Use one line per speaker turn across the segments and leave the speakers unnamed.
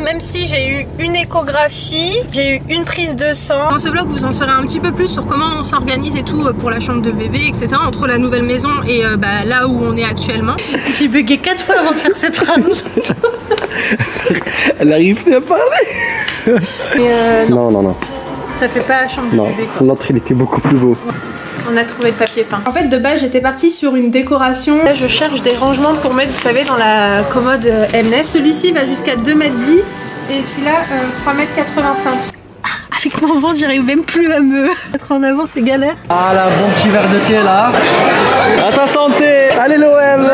même si j'ai eu une échographie, j'ai eu une prise de sang. Dans ce vlog, vous en saurez un petit peu plus sur comment on s'organise et tout pour la chambre de bébé, etc. Entre la nouvelle maison et là où on est actuellement. J'ai bugué 4 fois avant de faire cette phrase.
Elle arrive plus à parler. Non.
Ça fait pas chambre de bébé quoi.
L'entrée il était beaucoup plus beau.
On a trouvé le papier peint. En fait, de base, j'étais partie sur une décoration. Là, je cherche des rangements pour mettre, vous savez, dans la commode Mness. Celui-ci va jusqu'à 2,10 m et celui-là 3,85 m. Avec mon ventre, j'arrive même plus à me mettre en avant, c'est galère.
Ah là, bon petit verre de thé là. À ta santé. Allez l'OM.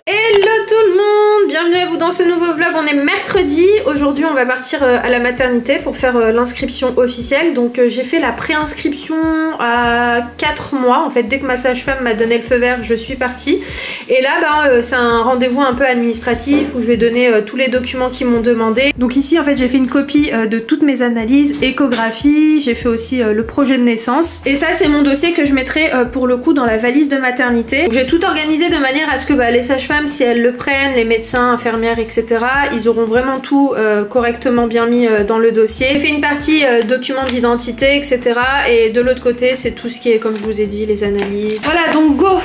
Hello tout le monde, bienvenue à vous dans ce nouveau vlog. On est mercredi, aujourd'hui on va partir à la maternité pour faire l'inscription officielle. Donc j'ai fait la préinscription à 4 mois. En fait, dès que ma sage-femme m'a donné le feu vert, je suis partie. Et là c'est un rendez-vous un peu administratif où je vais donner tous les documents qu'ils m'ont demandé. Donc ici en fait j'ai fait une copie de toutes mes analyses, échographie, j'ai fait aussi le projet de naissance. Et ça c'est mon dossier que je mettrai pour le coup dans la valise de maternité. J'ai tout organisé de manière à ce que les sages-femmes, si elles le prennent, les médecins, infirmières, etc., ils auront vraiment tout correctement bien mis dans le dossier. J'ai fait une partie documents d'identité, etc. Et de l'autre côté, c'est tout ce qui est, comme je vous ai dit, les analyses. Voilà, donc go,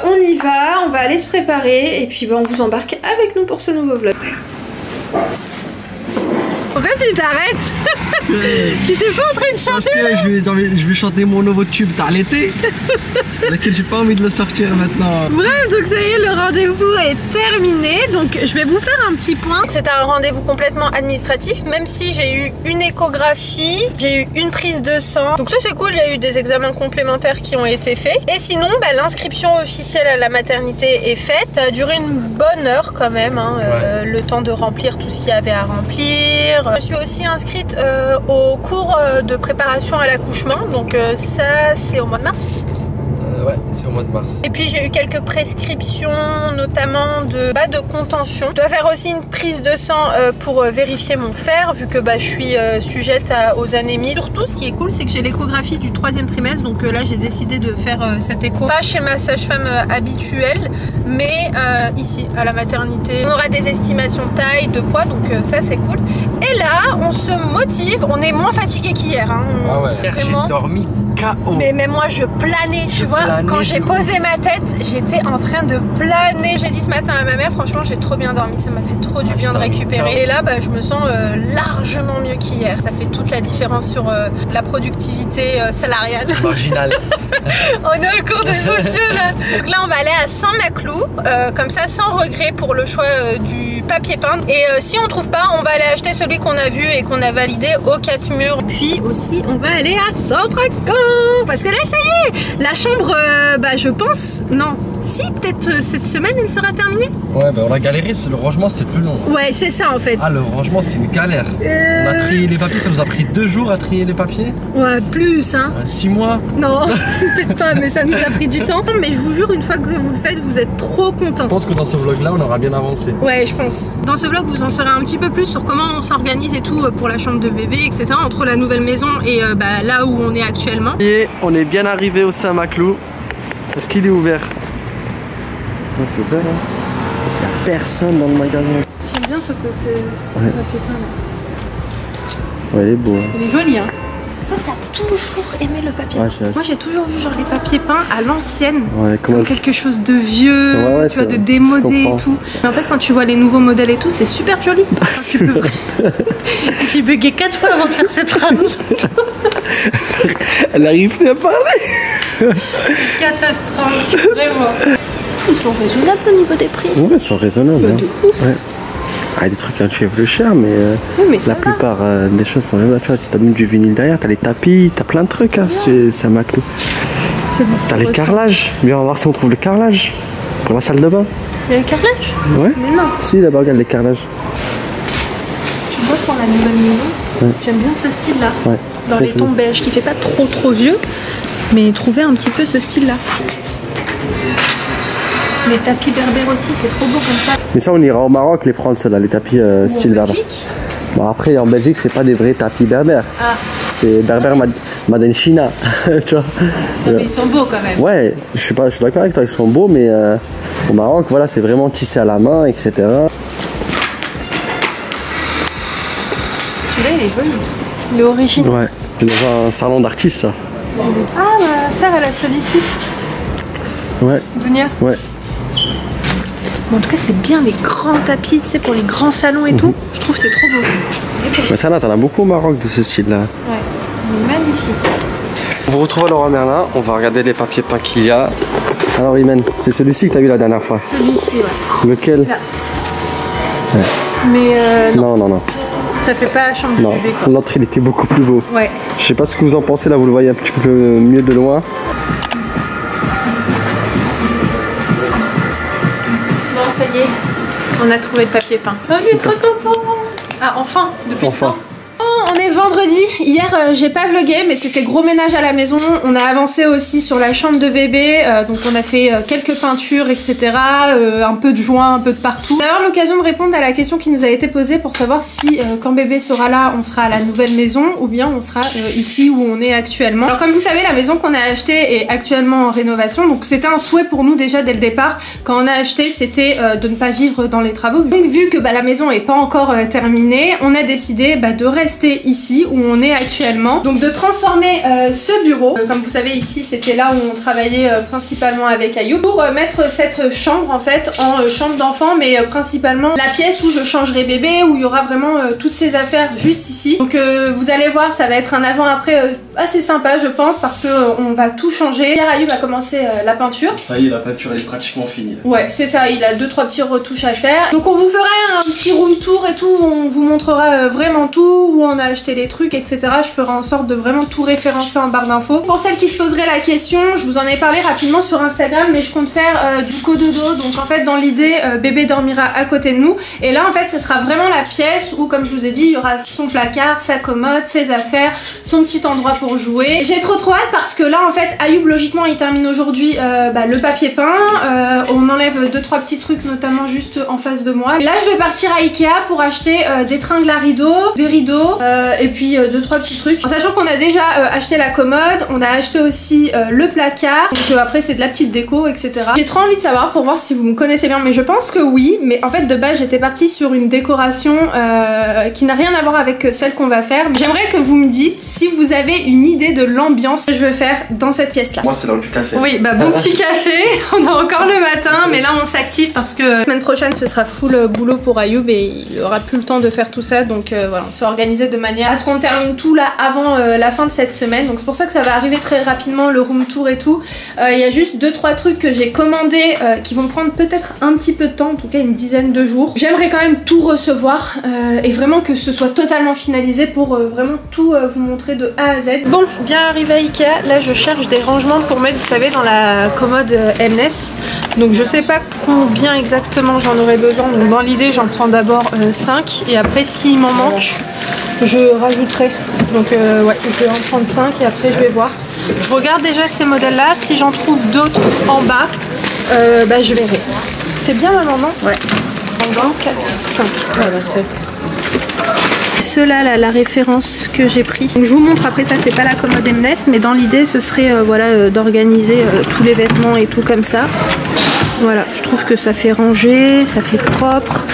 on y va, on va aller se préparer et puis on vous embarque avec nous pour ce nouveau vlog. Pourquoi tu t'arrêtes? Tu t'es pas en train de chanter?
Parce que je vais chanter mon nouveau tube, t'as l'été, laquelle j'ai pas envie de le sortir maintenant.
Bref, donc ça y est, le rendez-vous est terminé. Donc je vais vous faire un petit point. C'était un rendez-vous complètement administratif, même si j'ai eu une échographie, j'ai eu une prise de sang. Donc ça c'est cool, il y a eu des examens complémentaires qui ont été faits. Et sinon, l'inscription officielle à la maternité est faite. Ça a duré une bonne heure quand même, hein, le temps de remplir tout ce qu'il y avait à remplir. Je suis aussi inscrite au cours de préparation à l'accouchement, donc ça c'est au mois de mars.
Ouais, c'est au mois de mars. Et
puis j'ai eu quelques prescriptions, notamment de contention. Je dois faire aussi une prise de sang pour vérifier mon fer, vu que je suis sujette aux anémies. Surtout, ce qui est cool, c'est que j'ai l'échographie du 3e trimestre, donc là j'ai décidé de faire cette écho. Pas chez ma sage-femme habituelle, mais ici, à la maternité. On aura des estimations de taille, de poids, donc ça c'est cool. Et là, on se motive, on est moins fatigué qu'hier. Hein.
Ah ouais, j'ai dormi KO.
Mais même moi je planais, tu vois, quand j'ai posé ma tête, j'étais en train de planer. J'ai dit ce matin à ma mère, franchement j'ai trop bien dormi, ça m'a fait trop du bien de récupérer. Et là je me sens largement mieux qu'hier. Ça fait toute la différence sur la productivité salariale.
Marginale.
On est au cours des sociaux là. Donc là on va aller à Saint-Maclou, comme ça sans regret pour le choix du papier peint. Et si on trouve pas, on va aller acheter celui qu'on a vu et qu'on a validé au 4 murs. Puis aussi on va aller à Centre-Camp, parce que là ça y est, la chambre, je pense, non, si peut-être cette semaine elle sera terminée.
Ouais, on a galéré, le rangement c'était plus long.
Ouais, c'est ça en fait.
Ah, le rangement c'est une galère. On a trié les papiers, ça nous a pris 2 jours à trier les papiers.
Ouais, plus hein.
6 mois.
Non, peut-être pas, mais ça nous a pris du temps. Mais je vous jure, une fois que vous le faites, vous êtes trop contents.
Je pense que dans ce vlog là on aura bien avancé.
Ouais, je pense. Dans ce vlog, vous en saurez un petit peu plus sur comment on s'organise et tout pour la chambre de bébé, etc. Entre la nouvelle maison et là où on est actuellement.
Et on est bien arrivé au Saint-Maclou. Est-ce qu'il est ouvert? Non, c'est ouvert, hein. Il n'y a personne dans le magasin.
J'aime bien ce papier peint là.
Ouais, il est beau. Hein.
Il est joli, hein. Toi, t'as toujours aimé le papier peint. Moi, j'ai toujours vu genre les papiers peints à l'ancienne, comme quelque chose de vieux, tu vois, de démodé et tout. Mais en fait, quand tu vois les nouveaux modèles et tout, c'est super joli. J'ai bugué 4 fois avant de faire cette phrase.
Elle arrive plus à parler.
Catastrophe, vraiment. Ils sont raisonnables au niveau des prix.
Ouais, ils sont raisonnables.
De ouf.
Ouais. Ah, il y a des trucs un petit peu plus chers, mais, la plupart des choses sont raisonnables. Tu vois, t'as même du vinyle derrière, t'as les tapis, t'as plein de trucs hein, chez Saint-Maclou. T'as les carrelages. Viens, on va voir si on trouve le carrelage pour la salle de bain.
Il y a le carrelage?
Ouais.
Mais non.
Si, d'abord, regarde les carrelages.
Tu vois, pour la nouvelle maison, j'aime bien ce style-là.
Ouais,
dans les tons beige, qui fait pas trop vieux, mais trouver un petit peu ce style-là. Les tapis berbères aussi, c'est trop beau comme ça.
Mais ça, on ira au Maroc les prendre, ceux-là, les tapis style berbère. Bon, après, en Belgique, c'est pas des vrais tapis berbères. Ah. C'est berbère made in China. Tu vois.
Non, mais ils sont beaux quand même.
Ouais, je suis d'accord avec toi, ils sont beaux, mais au Maroc, voilà, c'est vraiment tissé à la main, etc.
Celui-là, il est joli. Il est original.
Ouais, c'est dans un salon d'artistes, ça.
Ah, ma sœur, elle a celui-ci.
Ouais.
Dunia.
Ouais.
Bon, en tout cas, c'est bien les grands tapis, tu sais, pour les grands salons et tout. Je trouve que c'est trop beau.
Mais ça, là, t'en as beaucoup au Maroc de ce style-là.
Ouais, il est magnifique.
On vous retrouve à Leroy Merlin, on va regarder les papiers peints qu'il y a. Alors, Imen, c'est celui-ci que t'as vu la dernière fois.
Celui-ci, ouais.
Lequel?
Là.
Ouais.
Mais non.
Non.
Ça fait pas chambre de bébé, quoi.
L'autre, il était beaucoup plus beau.
Ouais.
Je sais pas ce que vous en pensez, là, vous le voyez un petit peu mieux de loin.
Bon, ça y est, on a trouvé le papier peint. Oh, je suis trop contente. Ah, enfin, depuis le temps. On est vendredi, hier j'ai pas vlogué mais c'était gros ménage à la maison, on a avancé aussi sur la chambre de bébé, donc on a fait quelques peintures etc, un peu de joints, un peu de partout. D'ailleurs l'occasion de répondre à la question qui nous a été posée pour savoir si quand bébé sera là on sera à la nouvelle maison ou bien on sera ici où on est actuellement. Alors comme vous savez la maison qu'on a achetée est actuellement en rénovation, donc c'était un souhait pour nous déjà dès le départ. Quand on a acheté c'était de ne pas vivre dans les travaux. Donc vu que la maison est pas encore terminée, on a décidé de rester ici où on est actuellement, donc de transformer ce bureau, comme vous savez ici c'était là où on travaillait principalement avec Ayoub, pour mettre cette chambre en fait en chambre d'enfant, mais principalement la pièce où je changerai bébé, où il y aura vraiment toutes ces affaires juste ici. Donc vous allez voir, ça va être un avant-après assez sympa je pense, parce que on va tout changer. Hier Ayoub a commencé la peinture.
Ça y est, la peinture elle est pratiquement finie.
Ouais c'est ça, il a 2-3 petits retouches à faire. Donc on vous fera un petit room tour et tout, où on vous montrera vraiment tout, où on a acheté les trucs etc. Je ferai en sorte de vraiment tout référencer en barre d'infos. Pour celles qui se poseraient la question, je vous en ai parlé rapidement sur Instagram, mais je compte faire du cododo. Donc en fait dans l'idée bébé dormira à côté de nous, et là en fait ce sera vraiment la pièce où comme je vous ai dit il y aura son placard, sa commode, ses affaires, son petit endroit pour jouer. J'ai trop hâte parce que là en fait Ayoub logiquement il termine aujourd'hui le papier peint, on enlève 2-3 petits trucs notamment juste en face de moi. Et là je vais partir à Ikea pour acheter des tringles à rideaux, des rideaux et puis 2-3 petits trucs. En sachant qu'on a déjà acheté la commode, on a acheté aussi le placard, donc après c'est de la petite déco etc. J'ai trop envie de savoir pour voir si vous me connaissez bien, mais je pense que oui, mais en fait de base j'étais partie sur une décoration qui n'a rien à voir avec celle qu'on va faire. J'aimerais que vous me dites si vous avez une idée de l'ambiance que je veux faire dans cette pièce là.
Moi c'est l'heure du café.
Oui bon petit café, on a encore le matin, mais là on s'active parce que la semaine prochaine ce sera full boulot pour Ayoub et il aura plus le temps de faire tout ça, donc voilà, on s'est organisé de manière à ce qu'on termine tout là avant la fin de cette semaine, donc c'est pour ça que ça va arriver très rapidement, le room tour et tout. Il y a juste 2-3 trucs que j'ai commandés qui vont prendre peut-être un petit peu de temps, en tout cas une dizaine de jours. J'aimerais quand même tout recevoir et vraiment que ce soit totalement finalisé pour vraiment tout vous montrer de A à Z. Bon, bien arrivé à Ikea, là je cherche des rangements pour mettre, vous savez, dans la commode Mness, donc je sais pas combien exactement j'en aurais besoin, donc dans l'idée j'en prends d'abord 5 et après s'il m'en manque je rajouterai, donc ouais je vais en prendre 5 et après je vais voir. Je regarde déjà ces modèles là, si j'en trouve d'autres en bas je verrai. C'est bien maman, non? Ouais. 4, 5, voilà c'est ceux-là, là, la référence que j'ai pris. Donc, je vous montre après, ça c'est pas la commode Mness, mais dans l'idée ce serait voilà, d'organiser tous les vêtements et tout comme ça. Voilà, je trouve que ça fait ranger, ça fait propre,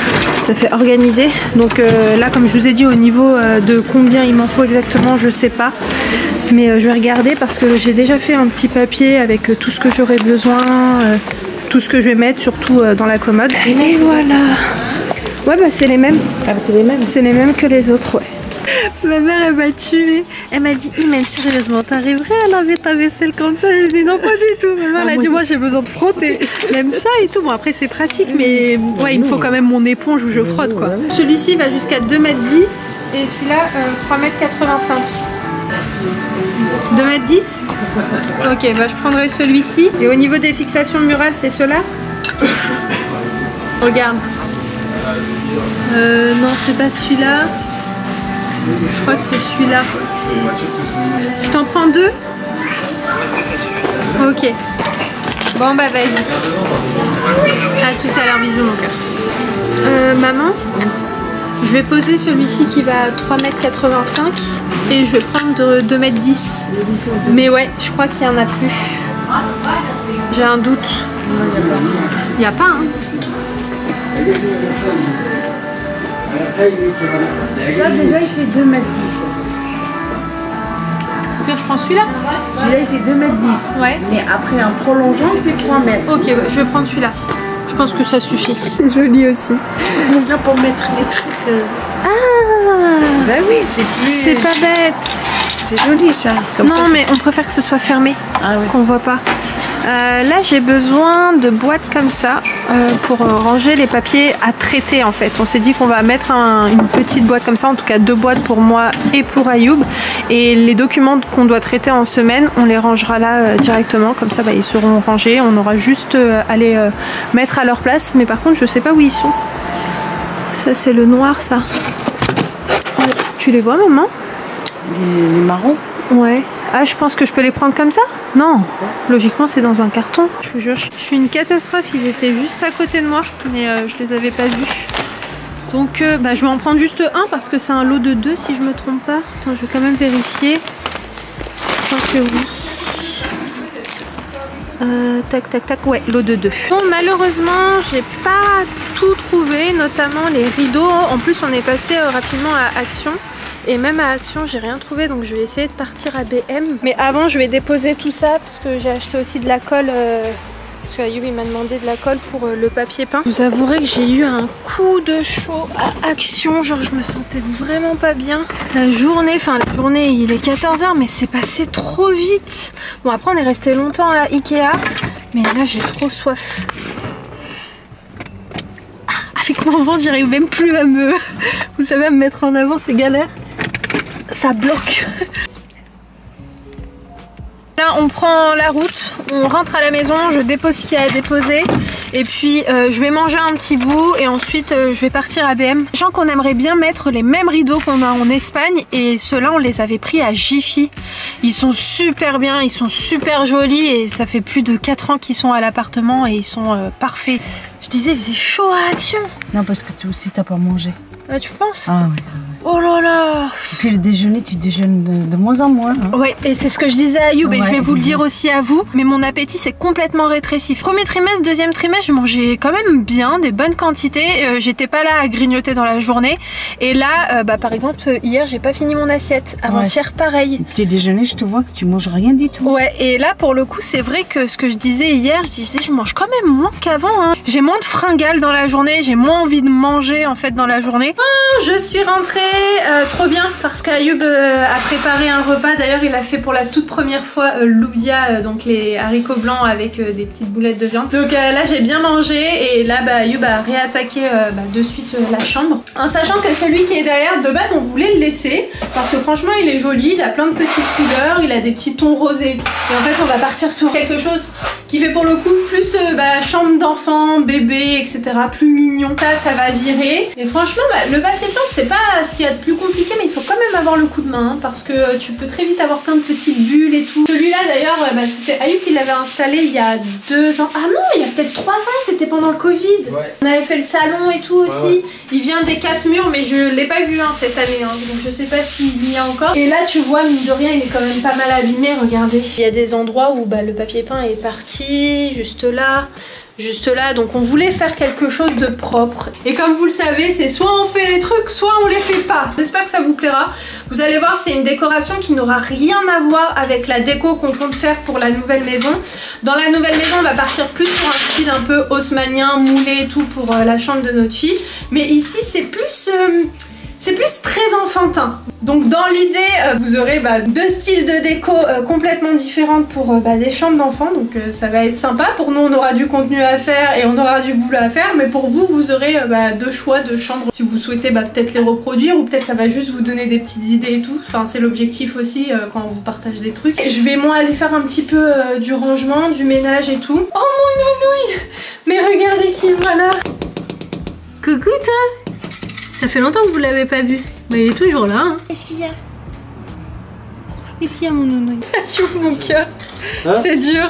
ça fait organisé. Donc là comme je vous ai dit au niveau de combien il m'en faut exactement je sais pas, mais je vais regarder parce que j'ai déjà fait un petit papier avec tout ce que j'aurai besoin, tout ce que je vais mettre surtout dans la commode. Et voilà. Ouais c'est les mêmes. Ah c'est les mêmes. C'est les mêmes que les autres, ouais. Ma mère elle m'a tuée, elle m'a dit Imen sérieusement t'arriverais à laver ta vaisselle comme ça? J'ai dit non pas du tout. Ma mère elle a dit moi j'ai besoin de frotter. Elle aime ça et tout, bon après c'est pratique mais ouais il me faut quand même mon éponge où je frotte quoi. Celui-ci va jusqu'à 2,10 m et celui-là 3,85 m. 2,10 m. Ok je prendrai celui-ci. Et au niveau des fixations murales c'est ceux-là. Regarde. Non c'est pas celui-là. Je crois que c'est celui-là. Je t'en prends 2? Ok. Bon vas-y. À tout à l'heure, bisous mon cœur. Maman, je vais poser celui-ci qui va à 3,85 m et je vais prendre 2,10 m. Mais ouais, je crois qu'il n'y en a plus. J'ai un doute. Il n'y a pas hein.
Ça déjà il fait 2,10 m.
Donc je prends celui-là.
Celui-là il fait 2,10 m.
Ouais.
Mais après un prolongeant il fait 3 mètres.
Ok, ouais, je vais prendre celui-là. Je pense que ça suffit. C'est joli aussi.
Non, pour mettre les trucs.
Ah
Ben oui, c'est plus.
C'est pas bête.
C'est joli ça. Comme
non,
ça,
mais on préfère que ce soit fermé,
oui.
qu'on voit pas. Là, j'ai besoin de boîtes comme ça pour ranger les papiers à traiter en fait. On s'est dit qu'on va mettre une petite boîte comme ça, en tout cas 2 boîtes pour moi et pour Ayoub. Et les documents qu'on doit traiter en semaine, on les rangera là directement. Comme ça, ils seront rangés. On aura juste à les mettre à leur place. Mais par contre, je sais pas où ils sont. Ça, c'est le noir, ça. Tu les vois, maman?
Les marrons?
Ouais. Ah, je pense que je peux les prendre comme ça? Non. Logiquement, c'est dans un carton. Je vous jure, je suis une catastrophe. Ils étaient juste à côté de moi, mais je les avais pas vus. Donc, je vais en prendre juste un parce que c'est un lot de 2 si je me trompe pas. Attends, je vais quand même vérifier. Je pense que oui. Tac, tac, tac. Ouais, lot de 2. Bon, malheureusement, j'ai pas tout trouvé, notamment les rideaux. En plus, on est passé rapidement à Action. Et même à Action, j'ai rien trouvé, donc je vais essayer de partir à BM. Mais avant, je vais déposer tout ça parce que j'ai acheté aussi de la colle. Parce qu'Ayoub il m'a demandé de la colle pour le papier peint. Vous avouerez que j'ai eu un coup de chaud à Action. Genre, je me sentais vraiment pas bien. La journée, il est 14 h, mais c'est passé trop vite. Bon, après, on est resté longtemps à Ikea. Mais là, j'ai trop soif. Avec mon ventre, j'arrive même plus à vous savez, à me mettre en avant, c'est galère. Ça bloque. Là, on prend la route, on rentre à la maison, je dépose ce qu'il y a à déposer. Et puis, je vais manger un petit bout et ensuite, je vais partir à BM. Sachant qu'on aimerait bien mettre les mêmes rideaux qu'on a en Espagne. Et ceux-là, on les avait pris à Jiffy. Ils sont super bien, ils sont super jolis. Et ça fait plus de 4 ans qu'ils sont à l'appartement et ils sont parfaits. Je disais, il faisait chaud à Action.
Non, parce que toi aussi, t'as pas mangé.
Ah, tu penses?
Ah oui.
Oh là là!
Et puis le déjeuner, tu déjeunes de moins en moins. Hein.
Ouais, et c'est ce que je disais à Ayoub, et je vais vous le dire aussi à vous, mais mon appétit s'est complètement rétréci. Premier trimestre, deuxième trimestre, je mangeais quand même bien, des bonnes quantités. J'étais pas là à grignoter dans la journée. Et là, par exemple, hier, j'ai pas fini mon assiette. Avant-hier, pareil.
Petit déjeuner, je te vois que tu manges rien du tout.
Ouais, et là, pour le coup, c'est vrai que ce que je disais hier, je mange quand même moins qu'avant. Hein. J'ai moins de fringales dans la journée, j'ai moins envie de manger en fait dans la journée. Oh, je suis rentrée. Trop bien parce qu'Ayoub a préparé un repas. D'ailleurs, il a fait pour la toute première fois loubia, donc les haricots blancs avec des petites boulettes de viande. Donc là, j'ai bien mangé et là, Ayoub a réattaqué de suite la chambre. En sachant que celui qui est derrière, de base, on voulait le laisser parce que franchement, il est joli, il a plein de petites couleurs, il a des petits tons rosés. Et en fait, on va partir sur quelque chose qui fait pour le coup plus chambre d'enfant, bébé, etc. Plus mignon. Ça va virer. Et franchement, le papier peint, c'est pas ce qu'il y a de plus compliqué, mais il faut quand même avoir le coup de main hein, parce que tu peux très vite avoir plein de petites bulles et tout. Celui-là d'ailleurs, c'était Ayoub qui l'avait installé il y a 2 ans. Ah non, il y a peut-être 3 ans, c'était pendant le Covid. Ouais. On avait fait le salon et tout aussi. Ouais. Il vient des 4 murs, mais je l'ai pas vu cette année, hein, donc je sais pas s'il y a encore. Et là, tu vois, mine de rien, il est quand même pas mal abîmé, regardez. Il y a des endroits où le papier peint est parti, juste là, donc on voulait faire quelque chose de propre. Et comme vous le savez, c'est soit on fait les trucs, soit on les fait pas. J'espère que ça vous plaira. Vous allez voir, c'est une décoration qui n'aura rien à voir avec la déco qu'on compte faire pour la nouvelle maison. Dans la nouvelle maison, on va partir plus sur un style un peu haussmannien, moulé et tout pour la chambre de notre fille. Mais ici, c'est plus... c'est plus très enfantin. Donc dans l'idée, vous aurez 2 styles de déco complètement différents pour des chambres d'enfants. Donc ça va être sympa. Pour nous, on aura du contenu à faire et on aura du boulot à faire. Mais pour vous, vous aurez 2 choix de chambres. Si vous souhaitez peut-être les reproduire ou peut-être ça va juste vous donner des petites idées et tout. Enfin, c'est l'objectif aussi quand on vous partage des trucs. Et je vais moi aller faire un petit peu du rangement, du ménage et tout. Oh mon nounouille! Mais regardez qui est là! Coucou toi! Ça fait longtemps que vous l'avez pas vu. Mais il est toujours là. Hein. Qu'est-ce qu'il y a? Qu'est-ce qu'il y a mon nounouille? J'ouvre mon cœur. Hein? C'est dur.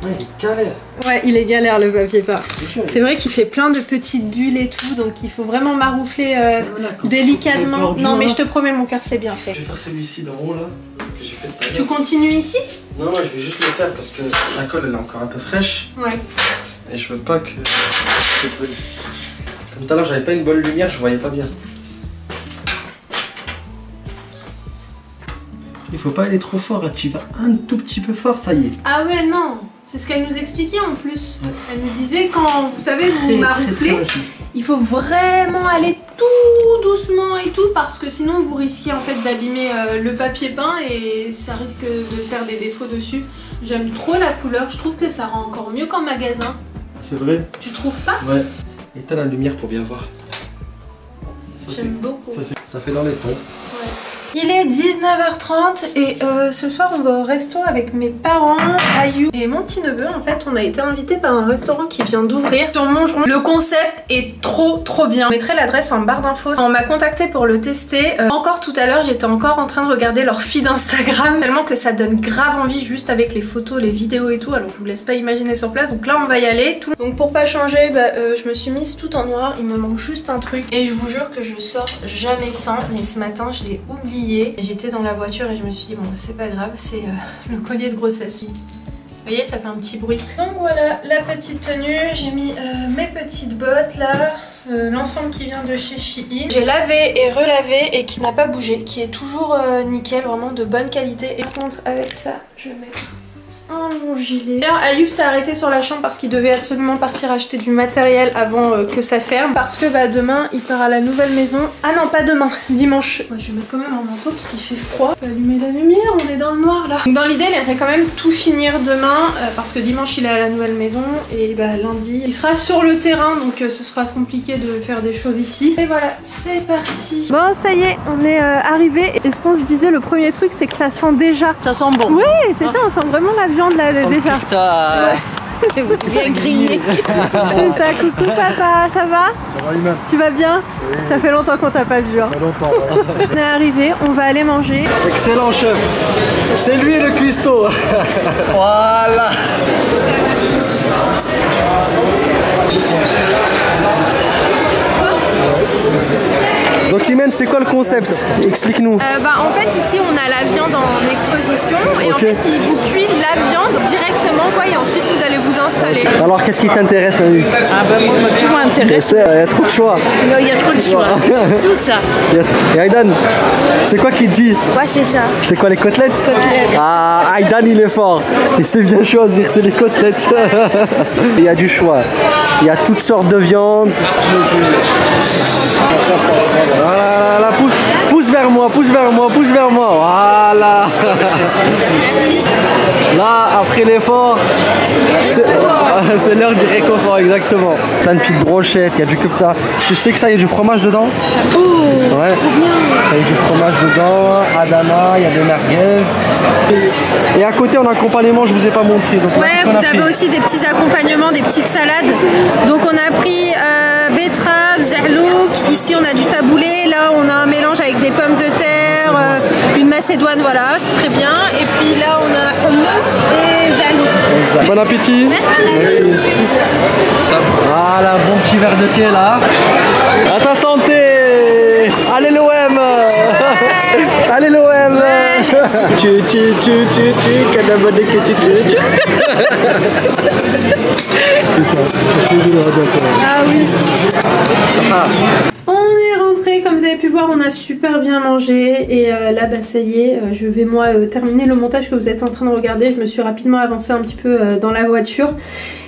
Ouais, il est galère.
Ouais, il est galère le papier peint. C'est vrai qu'il fait plein de petites bulles et tout, donc il faut vraiment maroufler délicatement. Non mais je te promets, mon cœur c'est bien fait.
Je vais faire celui-ci d'en haut là, que j'ai fait tout à l'heure.
Tu continues ici?
Non, je vais juste le faire parce que la colle elle est encore un peu fraîche.
Ouais.
Et je veux pas que... Comme tout à l'heure, j'avais pas une bonne lumière, je voyais pas bien. Il faut pas aller trop fort, hein. Tu vas un tout petit peu fort, ça y est.
Ah ouais, non. C'est ce qu'elle nous expliquait en plus. Ouais. Elle nous disait quand, vous savez, vous marouflez, il faut vraiment aller tout doucement et tout parce que sinon vous risquez en fait d'abîmer le papier peint et ça risque de faire des défauts dessus. J'aime trop la couleur, je trouve que ça rend encore mieux qu'en magasin.
C'est vrai.
Tu trouves pas?
Ouais. Éteins la lumière pour bien voir.
J'aime beaucoup.
Ça fait dans les tons.
Ouais. Il est 19h30 et ce soir on va au resto avec mes parents, Ayou et mon petit neveu. En fait on a été invités par un restaurant qui vient d'ouvrir sur Montgeron. Le concept est trop bien. Je mettrai l'adresse en barre d'infos. On m'a contacté pour le tester. Encore tout à l'heure j'étais encore en train de regarder leur feed Instagram. Tellement que ça donne grave envie juste avec les photos, les vidéos et tout. Alors je vous laisse pas imaginer sur place. Donc là on va y aller. Donc pour pas changer, je me suis mise tout en noir. Il me manque juste un truc. Et je vous jure que je sors jamais sans. Mais ce matin je l'ai oublié. J'étais dans la voiture et je me suis dit bon c'est pas grave, c'est le collier de grossesse. Vous voyez ça fait un petit bruit. Donc voilà la petite tenue, j'ai mis mes petites bottes là, l'ensemble qui vient de chez Shein. J'ai lavé et relavé et qui n'a pas bougé, qui est toujours nickel, vraiment de bonne qualité. Et par contre avec ça je vais mettre mon gilet. D'ailleurs Ayoub s'est arrêté sur la chambre parce qu'il devait absolument partir acheter du matériel avant que ça ferme. Parce que demain il part à la nouvelle maison. Ah non pas demain, dimanche. Moi je vais mettre quand même un manteau parce qu'il fait froid. Je vais allumer la lumière, on est dans le noir là. Donc dans l'idée il aimerait quand même tout finir demain parce que dimanche il est à la nouvelle maison. Et lundi il sera sur le terrain donc ce sera compliqué de faire des choses ici. Et voilà c'est parti. Bon ça y est on est arrivé. Et ce qu'on se disait le premier truc c'est que ça sent déjà.
Ça sent bon.
Oui c'est ça, on sent vraiment la viande là déjà.
Bien grillé.
C'est ça, coucou papa, ça va?
Ça va Iman?
Tu vas bien? Oui. Ça fait longtemps qu'on t'a pas vu.
Ça fait longtemps, ouais.
On est arrivé, on va aller manger.
Excellent chef. C'est lui le cuistot. Voilà. Donc Imen, c'est quoi le concept? Explique-nous.
En fait ici on a la viande en exposition et en fait il vous cuit la viande directement et ensuite vous allez vous installer.
Alors qu'est-ce qui t'intéresse Manu?
Ah moi tout m'intéresse.
Il y a trop de choix.
Non il y a trop de choix, c'est tout ça.
Et Aïdan, c'est quoi qui te dit?
Ouais c'est ça.
C'est quoi les côtelettes? Ah Aïdan il est fort. Il sait bien choisir, c'est les côtelettes. Il y a du choix. Il y a toutes sortes de viande. Voilà, pousse vers moi, pousse vers moi, pousse vers moi. Voilà.
Merci.
Là, après l'effort, c'est l'heure du réconfort, exactement. Plein de petites brochettes, il y a du kefta. Tu sais que ça, il y a du fromage dedans?
Oh,
ouais.
trop bien.
Il y a du fromage dedans, Adana, il y a des merguez. Et à côté, en accompagnement, je vous ai pas montré. Donc,
ouais, vous avez aussi des petits accompagnements, des petites salades. Donc on a pris betterave, zerlouk. Ici on a du taboulé. Là on a un mélange avec des pommes de terre, une macédoine, voilà, c'est très bien. Et puis là on a hummus et zerlouk.
Bon appétit.
Merci.
Merci. Voilà, bon petit verre de thé là. À ta santé. Allez l'OM. Allez l'OM.
Ah oui. On est rentré, comme vous avez pu voir, on a super bien mangé et là ça y est, je vais moi terminer le montage que vous êtes en train de regarder. Je me suis rapidement avancée un petit peu dans la voiture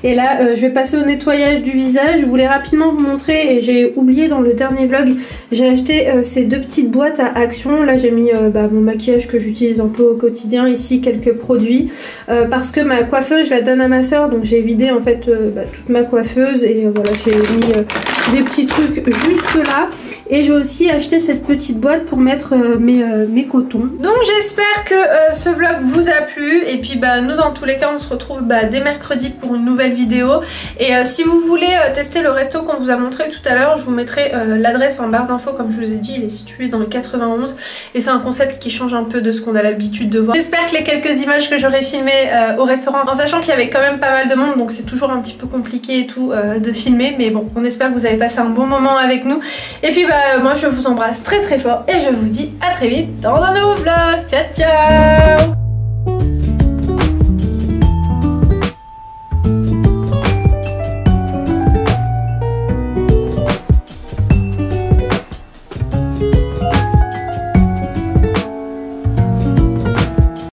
et là je vais passer au nettoyage du visage. Je voulais rapidement vous montrer et j'ai oublié dans le dernier vlog, j'ai acheté ces deux petites boîtes à Action. Là j'ai mis mon maquillage que j'utilise un peu au quotidien, ici quelques produits parce que ma coiffeuse je la donne à ma soeur, donc j'ai vidé en fait toute ma coiffeuse et voilà j'ai mis des petits trucs juste là. Et j'ai aussi acheté cette petite boîte pour mettre mes cotons. Donc j'espère que ce vlog vous a plu. Et puis nous dans tous les cas on se retrouve dès mercredi pour une nouvelle vidéo. Et si vous voulez tester le resto qu'on vous a montré tout à l'heure, je vous mettrai l'adresse en barre d'infos. Comme je vous ai dit, il est situé dans le 91. Et c'est un concept qui change un peu de ce qu'on a l'habitude de voir. J'espère que les quelques images que j'aurai filmées au restaurant, en sachant qu'il y avait quand même pas mal de monde, donc c'est toujours un petit peu compliqué et tout de filmer. Mais bon, on espère que vous avez passé un bon moment avec nous. Et puis moi je vous embrasse très très fort et je vous dis à très vite dans un nouveau vlog. Ciao ciao.